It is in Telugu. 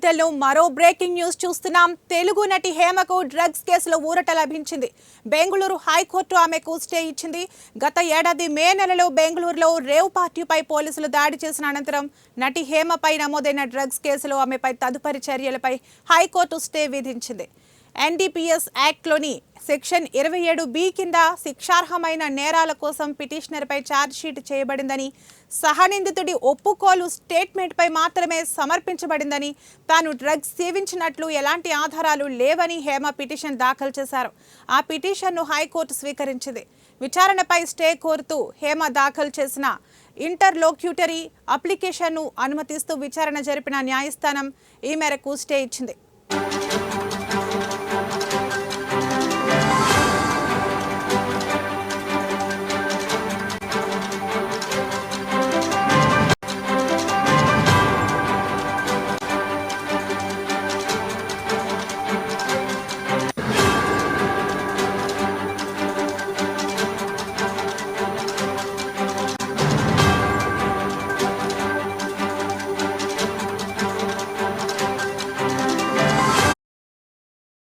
బులెటిన్లో మరో బ్రేకింగ్ న్యూస్ చూస్తున్నాం. తెలుగు నటి హేమకు డ్రగ్స్ కేసులో ఊరట లభించింది. బెంగళూరు హైకోర్టు ఆమెకు స్టే ఇచ్చింది. గత ఏడాది మే నెలలో బెంగళూరులో రేవ్ పార్టీపై పోలీసులు దాడి చేసిన అనంతరం నటి హేమపై నమోదైన డ్రగ్స్ కేసులో ఆమెపై తదుపరి చర్యలపై హైకోర్టు స్టే విధించింది. ఎన్డీపీఎస్ యాక్ట్లోని సెక్షన్ 27B కింద శిక్షార్హమైన నేరాల కోసం పిటిషనర్పై ఛార్జ్షీట్ చేయబడిందని, సహనిందితుడి ఒప్పుకోలు స్టేట్మెంట్పై మాత్రమే సమర్పించబడిందని, తాను డ్రగ్స్ సేవించినట్లు ఎలాంటి ఆధారాలు లేవని హేమ పిటిషన్ దాఖలు చేశారు. ఆ పిటిషన్ను హైకోర్టు స్వీకరించింది. విచారణపై స్టే కోరుతూ హేమ దాఖలు చేసిన ఇంటర్లోక్యూటరీ అప్లికేషన్ను అనుమతిస్తూ విచారణ జరిపిన న్యాయస్థానం ఈ మేరకు స్టే ఇచ్చింది.